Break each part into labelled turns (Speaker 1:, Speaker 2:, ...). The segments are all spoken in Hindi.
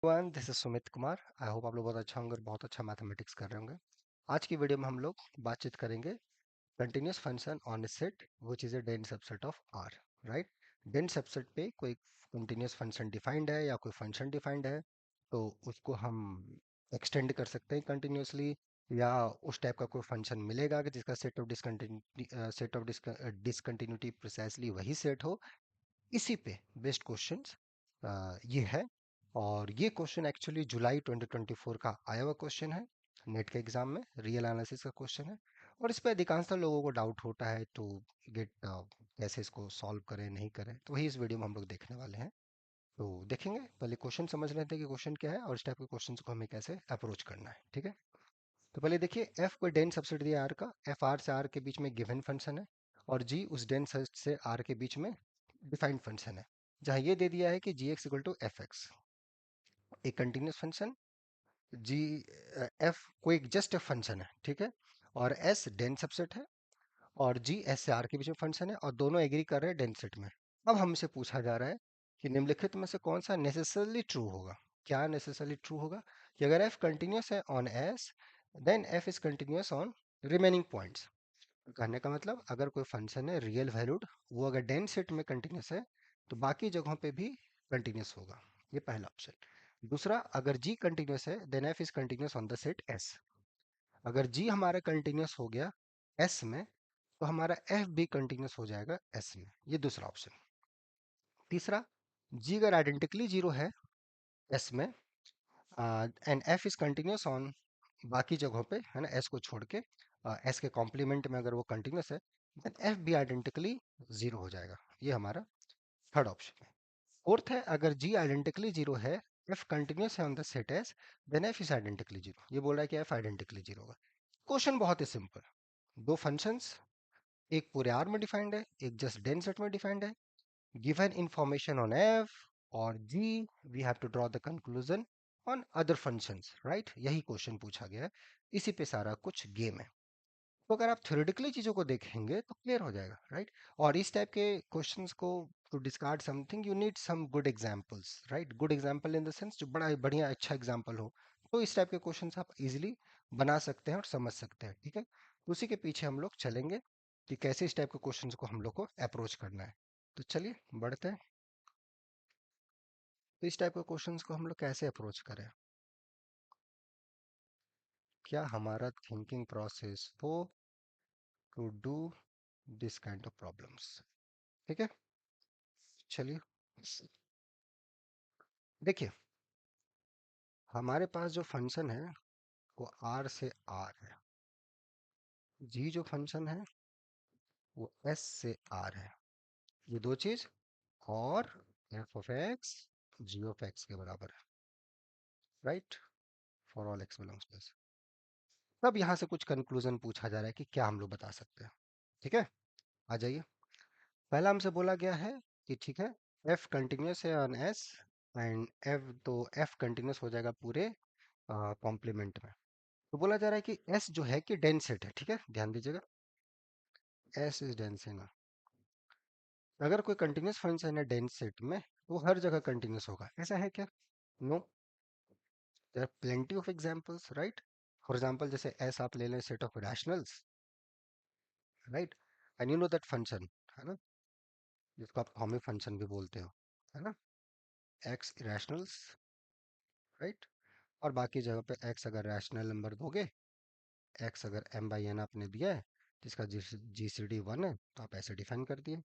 Speaker 1: One this is Sumit Kumar. I hope आप लोग बहुत अच्छा होंगे और बहुत अच्छा मैथमेटिक्स कर रहे होंगे। आज की वीडियो में हम लोग बातचीत करेंगे continuous function on a set which is a dense subset of R. Right, dense subset पे कोई कंटिन्यूस फंक्शन डिफाइंड है या कोई फंक्शन डिफाइंड है तो उसको हम एक्सटेंड कर सकते हैं कंटिन्यूसली, या उस टाइप का कोई फंक्शन मिलेगा कि जिसका सेट ऑफ डिसकंटिन्यूटी प्रिसाइसली वही सेट हो। इसी पे बेस्ड क्वेश्चंस ये है। और ये क्वेश्चन एक्चुअली जुलाई 2024 का आया हुआ क्वेश्चन है, नेट के एग्जाम में रियल एनालिसिस का क्वेश्चन है। और इस पे अधिकांशतः लोगों को डाउट होता है तो गेट कैसे इसको सॉल्व करें नहीं करें, तो वही इस वीडियो में हम लोग देखने वाले हैं। तो देखेंगे, पहले क्वेश्चन समझ लेते हैं कि क्वेश्चन क्या है और इस टाइप के क्वेश्चन को हमें कैसे अप्रोच करना है। ठीक है, तो पहले देखिए, एफ कोई डेंस सबसेट दिया आर का, एफ आर से आर के बीच में गिवन फंक्शन है और जी उस डेंस से आर के बीच में डिफाइंड फंक्शन है, जहाँ ये दे दिया है कि g x equal to f x, एक कंटिन्यूस फंक्शन। जी एफ कोई जस्ट एफ फंक्शन है, ठीक है, और एस डेंस सबसेट है और जी एस से आर के बीच में फंक्शन है और दोनों एग्री कर रहे हैं डेंस सेट में। अब हमसे पूछा जा रहा है कि निम्नलिखित में से कौन सा नेसेसरली ट्रू होगा। क्या नेसेसरली ट्रू होगा कि अगर एफ कंटिन्यूस है on S then F is continuous on remaining points. कहने का मतलब, अगर कोई फंक्शन है रियल वैल्यूड, वो अगर डेंस सेट में कंटिन्यूस है तो बाकी जगहों पे भी कंटिन्यूस होगा। ये पहला ऑप्शन। दूसरा, अगर जी कंटिन्यूस है then F is continuous on the set S. अगर जी हमारा कंटिन्यूस हो गया एस में तो हमारा एफ भी कंटिन्यूस हो जाएगा एस में। ये दूसरा ऑप्शन। तीसरा, जी अगर आइडेंटिकली जीरो है एस में and F is continuous on बाकी जगहों पे, है ना, एस को छोड़ के, एस के कॉम्प्लीमेंट में अगर वो कंटिन्यूस है देन एफ भी आइडेंटिकली जीरो हो जाएगा। ये हमारा थर्ड ऑप्शन है। फोर्थ है, अगर जी आइडेंटिकली जीरो है, एफ कंटिन्यूस है on the set S, then F is identically zero. ये बोल रहा है कि एफ आइडेंटिकली जीरो होगा। क्वेश्चन बहुत ही सिंपल। दो फंक्शंस, एक पूरे आर में डिफाइंड है, एक जस्ट डेंस सेट में डिफाइंड है। गिवन इंफॉर्मेशन ऑन एफ और g, we have to draw the conclusion on other functions. Right, यही क्वेश्चन पूछा गया है, इसी पे सारा कुछ गेम है। तो अगर आप थ्योरेटिकली चीजों को देखेंगे तो क्लियर हो जाएगा। राइट, और इस टाइप के क्वेश्चंस को to discard something you need some good examples. Right, good example in the sense जो बड़ा बढ़िया अच्छा एग्जांपल हो, तो इस टाइप के क्वेश्चंस आप इजीली बना सकते हैं और समझ सकते हैं। ठीक है, तो उसी के पीछे हम लोग चलेंगे कि कैसे इस टाइप के क्वेश्चंस को हम लोग को अप्रोच करना है। तो चलिए बढ़ते हैं। तो इस टाइप के क्वेश्चंस को हम लोग कैसे अप्रोच करें, क्या हमारा थिंकिंग प्रोसेस हो to do this kind of problems. ठीक है, चलिए देखिए, हमारे पास जो फंक्शन है वो आर से आर है, जी जो फंक्शन है वो एस से आर है। ये दो चीज, और F of X G of X के बराबर है। Right, for all X belongs to S. तब यहाँ से कुछ कंक्लूजन पूछा जा रहा है कि क्या हम लोग बता सकते हैं। ठीक है, आ जाइए। पहला हमसे बोला गया है कि ठीक है, एफ कंटिन्यूस है ऑन एस एंड एफ, तो एफ कंटिन्यूस हो जाएगा पूरे कॉम्प्लीमेंट में। तो बोला जा रहा है कि एस जो है कि डेंस सेट है। ठीक है, ध्यान दीजिएगा, एस इज डेंस है ना। अगर कोई कंटिन्यूस फंक्शन है डेंस सेट में तो हर जगह कंटिन्यूस होगा, ऐसा है क्या? No, there are plenty of examples. Right, for example जैसे एस आप ले लें set of rationals, right, and you know that function, है ना, जिसको आप हॉमी फंक्शन भी बोलते हो, है ना, एक्स रैशनल्स। राइट, और बाकी जगह पे एक्स अगर रैशनल नंबर दोगे, एक्स अगर एम बाई एन आपने दिया है जिसका जी सी डी वन है, तो आप ऐसे डिफाइन कर दिए,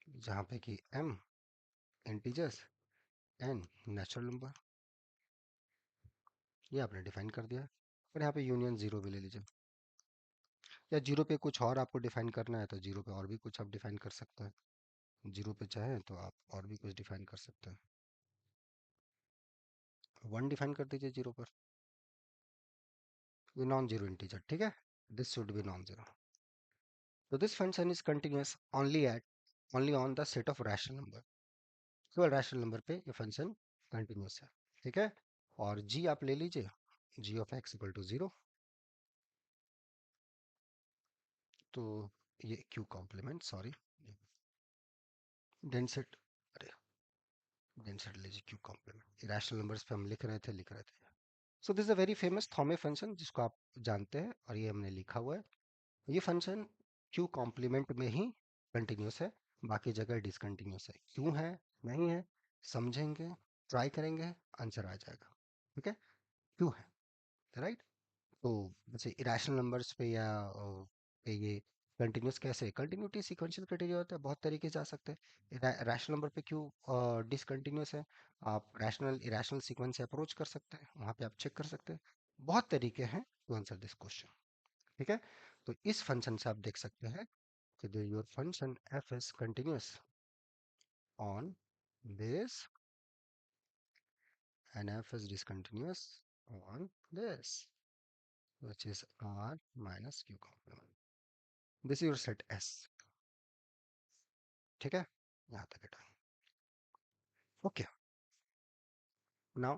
Speaker 1: जहाँ पे कि M integers, N natural number, ये आपने डिफाइन कर दिया। और यहाँ पे यूनियन जीरो भी ले लीजिए, या जीरो पे कुछ और आपको डिफाइन करना है तो जीरो पे और भी कुछ आप डिफाइन कर सकते हैं। जीरो पे चाहे तो आप और भी कुछ डिफाइन कर सकते हैं। वन डिफाइन कर दीजिए जीरो पर, ये नॉन जीरो इंटीजर। ठीक है, this should be non zero. तो this function is continuous only on the set of rational number. केवल रैशनल नंबर पे ये फंक्शन कंटिन्यूस है। ठीक है, और जी आप ले लीजिए, g of x equal to zero. तो ये क्यू कॉम्प्लीमेंट, सॉरी, डेंसेट, अरे देन सेट लीजिए क्यू कॉम्प्लीमेंट, इरेशनल नंबर्स पे हम लिख रहे थे। So this is a very famous Thomae function जिसको आप जानते हैं, और ये हमने लिखा हुआ है। ये फंक्शन क्यू कॉम्प्लीमेंट में ही कंटिन्यूस है, बाकी जगह डिसकंटिन्यूस है। क्यों है, नहीं है, समझेंगे, ट्राई करेंगे, आंसर आ जाएगा। ठीक है, क्यों है, राइट। तो जैसे इरेशनल नंबर्स पे या पे ये कंटिन्यूस कैसे, कंटिन्यूटी सीक्वेंशियल क्राइटेरिया होता है, बहुत तरीके से आ सकते हैं। रैशनल नंबर पे क्यों डिसकंटिन्यूस है, आप रैशनल इरेशनल सीक्वेंस से अप्रोच कर सकते हैं, वहाँ पे आप चेक कर सकते हैं। बहुत तरीके हैं टू आंसर दिस क्वेश्चन। ठीक है, तो इस फंक्शन से आप देख सकते हैं कि your function F is continuous on this and f is discontinuous on this, which is r minus q complement. This is your set S. ठीक है, यहाँ तक है। ओके, नाउ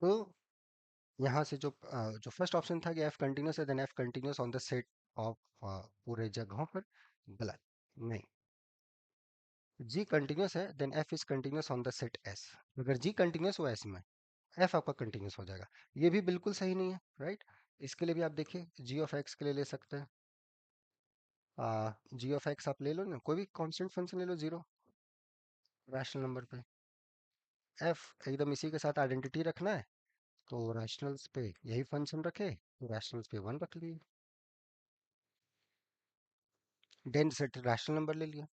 Speaker 1: तो यहाँ से जो फर्स्ट ऑप्शन था कि एफ कंटिन्यूस है, then F continuous on the set of पूरे जगहों पर, गलत। नहीं, जी कंटिन्यूस है then F is continuous on the set S. अगर जी कंटिन्यूस हुआ एस में, एफ आपका कंटिन्यूस हो जाएगा। ये भी बिल्कुल सही नहीं है, राइट। इसके लिए भी आप देखिए, जी ऑफ एक्स के लिए ले सकते हैं, जी ऑफ एक्स आप ले लो ना, कोई भी कांस्टेंट फंक्शन ले लो, जीरो रैशनल नंबर पे। एफ एकदम इसी के साथ आइडेंटिटी रखना है, तो रैशनल्स पे यही फंक्शन रखे, तो रैशनल्स पे वन रख लिए, देन सेट रैशनल नंबर ले लिया।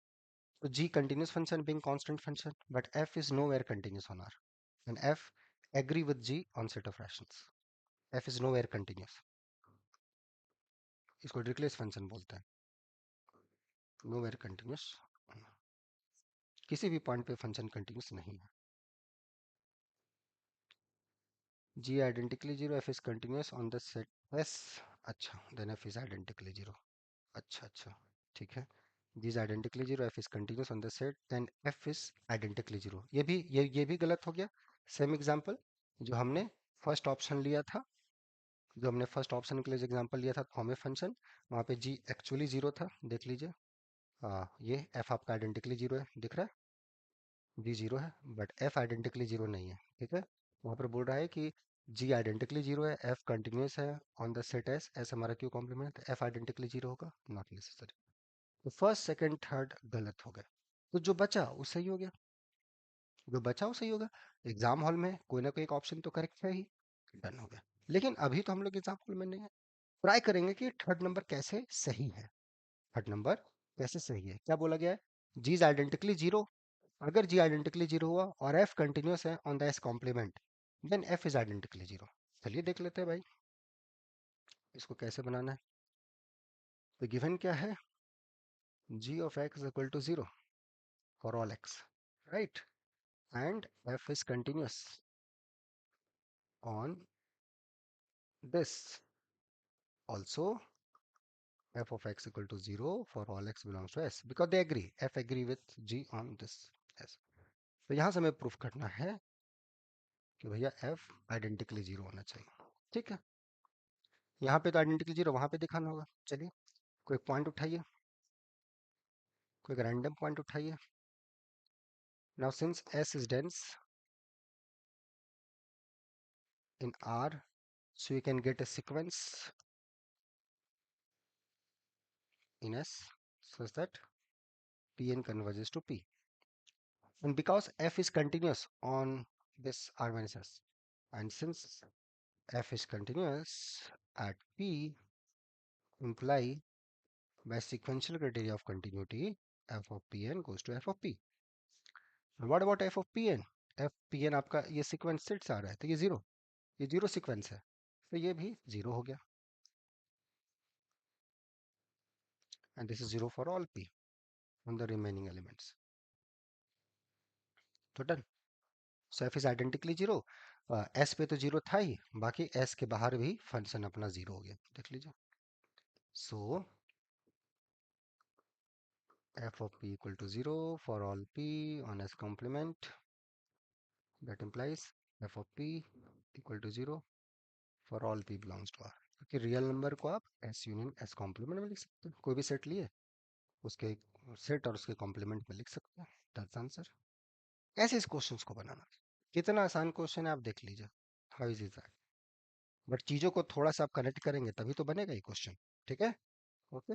Speaker 1: तो g continuous function being constant function, but f is nowhere continuous on R, and f agree with g on set of rationals. F is nowhere continuous, इसको डिरिचलेट फंक्शन बोलते हैं, नोवेयर कंटिन्यूस, किसी भी पॉइंट पे फंक्शन कंटिन्यूस नहीं है। G identically zero, f is continuous on the set S. अच्छा, then F is identically zero. अच्छा अच्छा, ठीक है। G is identically zero, f is continuous on the set, then F is identically zero. ये भी गलत हो गया। सेम एग्जांपल जो हमने फर्स्ट ऑप्शन लिया था, जो हमने फर्स्ट ऑप्शन के लिए एग्जांपल लिया था थॉमे फंक्शन, वहाँ पे जी एक्चुअली जीरो था, देख लीजिए। ये एफ आपका आइडेंटिकली जीरो है, दिख रहा है, जी जीरो है, बट एफ आइडेंटिकली जीरो नहीं है। ठीक है, वहाँ पर बोल रहा है कि जी आइडेंटिकली जीरो है, एफ कंटिन्यूस है on the set S, S हमारा क्यों कॉम्प्लीमेंट, एफ आइडेंटिकली जीरो होगा, नॉट नेसेसरी। तो फर्स्ट सेकंड थर्ड गलत हो गए, तो जो बचा वो सही हो गया, जो बचा वो सही होगा। एग्जाम हॉल में कोई ना कोई एक ऑप्शन तो करेक्ट है ही, डन हो गया। लेकिन अभी तो हम लोग एग्जाम हॉल में नहीं है, ट्राई करेंगे कि थर्ड नंबर कैसे सही है। थर्ड नंबर कैसे सही है, क्या बोला गया है, जी इज आइडेंटिकली जीरो। अगर जी आइडेंटिकली जीरो हुआ और एफ कंटिन्यूस है on the S complement, then F is identically zero. चलिए देख लेते हैं भाई, इसको कैसे बनाना है। तो गिवन क्या है, g of x equal to zero for all x, right, and f is continuous on this also, f of x equal to 0 for all x belongs to s, because they agree, f agree with g on this s। तो यहां से हमें प्रूफ करना है कि भैया f आइडेंटिकली जीरो होना चाहिए। ठीक है, यहाँ पे तो आइडेंटिकली जीरो, वहां पे दिखाना होगा। चलिए कोई पॉइंट उठाइए, कोई रैंडम पॉइंट उठाइए। Now since s is dense in r, so you can get a sequence in s such that pn converges to p. And because f is continuous on this R minus S, and since f is continuous at P, imply by sequential criteria of continuity, f of Pn goes to f of P. And what about f of Pn? f Pn आपका ये sequence सेट से आ रहा है, तो ये जीरो sequence है, तो ये भी जीरो हो गया, and this is zero for all P on the remaining elements. तो done. So F is identically zero, S पे तो जीरो था ही, बाकी एस के बाहर भी फंक्शन अपना जीरो हो गया, देख लीजिए। सो f of p equal to 0 for all p on s complement, that implies f of p equal to 0 for all p belongs to r, क्योंकि रियल नंबर को आप s यूनियन s कॉम्प्लीमेंट में लिख सकते हैं, कोई भी सेट लिए उसके सेट और उसके कॉम्प्लीमेंट में लिख सकते हैं, दैट्स आंसर। ऐसे इस क्वेश्चंस को बनाना। कितना आसान क्वेश्चन है आप देख लीजिए। How is that? बट चीजों को थोड़ा सा आप कनेक्ट करेंगे तभी तो बनेगा ये क्वेश्चन। ठीक है। ओके,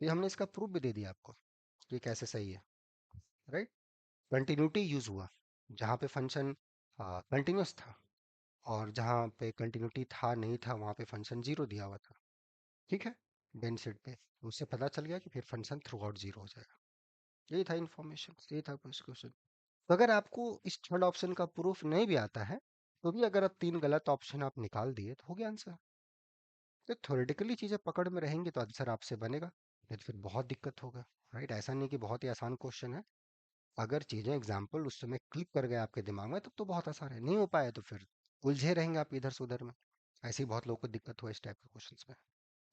Speaker 1: ये हमने इसका प्रूफ भी दे दिया आपको कि कैसे सही है। राइट। कंटिन्यूटी यूज हुआ जहाँ पे फंक्शन कंटिन्यूस था, और जहाँ पे कंटिन्यूटी था नहीं था वहाँ पे फंक्शन जीरो दिया हुआ था। ठीक है। बेन सेट पे उससे पता चल गया कि फिर फंक्शन थ्रू आउट जीरो हो जाएगा। यही था इन्फॉर्मेशन, यही था क्वेश्चन। तो अगर आपको इस थर्ड ऑप्शन का प्रूफ नहीं भी आता है, तो भी अगर आप तीन गलत ऑप्शन आप निकाल दिए तो हो गया आंसर। तो थ्योरेटिकली चीजें पकड़ में रहेंगी तो आंसर आपसे बनेगा, नहीं तो फिर बहुत दिक्कत होगा। राइट, ऐसा नहीं कि बहुत ही आसान क्वेश्चन है। अगर चीजें एग्जाम्पल उस समय क्लिक कर गए आपके दिमाग में तब तो बहुत आसान है, नहीं हो पाया तो फिर उलझे रहेंगे आप इधर से उधर में। ऐसे ही बहुत लोगों को दिक्कत हुआ इस टाइप के क्वेश्चंस में।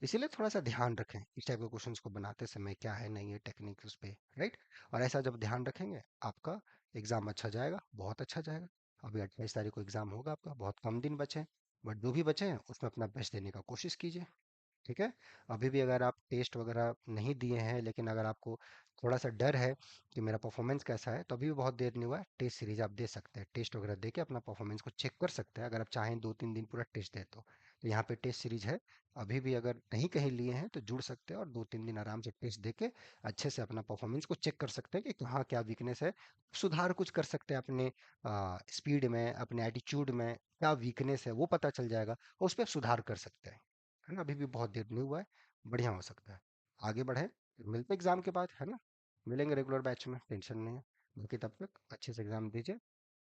Speaker 1: इसीलिए थोड़ा सा ध्यान रखें इस टाइप के क्वेश्चंस को बनाते समय क्या है नहीं है टेक्निक उस पे। राइट। और ऐसा जब ध्यान रखेंगे आपका एग्जाम अच्छा जाएगा, बहुत अच्छा जाएगा। अभी 28 तारीख को एग्जाम होगा आपका, बहुत कम दिन बचे हैं। बट जो भी बचे हैं उसमें अपना बेस्ट देने का कोशिश कीजिए। ठीक है। अभी भी अगर आप टेस्ट वगैरह नहीं दिए हैं, लेकिन अगर आपको थोड़ा सा डर है कि मेरा परफॉर्मेंस कैसा है, तो अभी भी बहुत देर नहीं हुआ है, टेस्ट सीरीज आप दे सकते हैं। टेस्ट वगैरह दे के अपना परफॉर्मेंस को चेक कर सकते हैं, अगर आप चाहें 2-3 दिन पूरा टेस्ट दे तो यहाँ पे टेस्ट सीरीज है। अभी भी अगर नहीं कहीं लिए हैं तो जुड़ सकते हैं और 2-3 दिन आराम से टेस्ट दे के अच्छे से अपना परफॉर्मेंस को चेक कर सकते हैं कि कहाँ क्या वीकनेस है। सुधार कुछ कर सकते हैं अपने स्पीड में, अपने एटीट्यूड में क्या वीकनेस है वो पता चल जाएगा, और उस पर सुधार कर सकते हैं। है ना, अभी भी बहुत देर नहीं हुआ है, बढ़िया हो सकता है। आगे बढ़े, फिर मिलते एग्जाम के बाद, है ना। मिलेंगे रेगुलर बैच में, टेंशन नहीं है। बाकी तब तक अच्छे से एग्जाम दीजिए।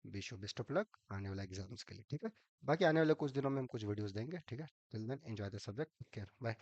Speaker 1: Wish you best of luck आने वाला एग्जाम्स के लिए। ठीक है। बाकी आने वाले कुछ दिनों में हम कुछ वीडियोस देंगे। ठीक है। Till then enjoy the subject, take care, bye.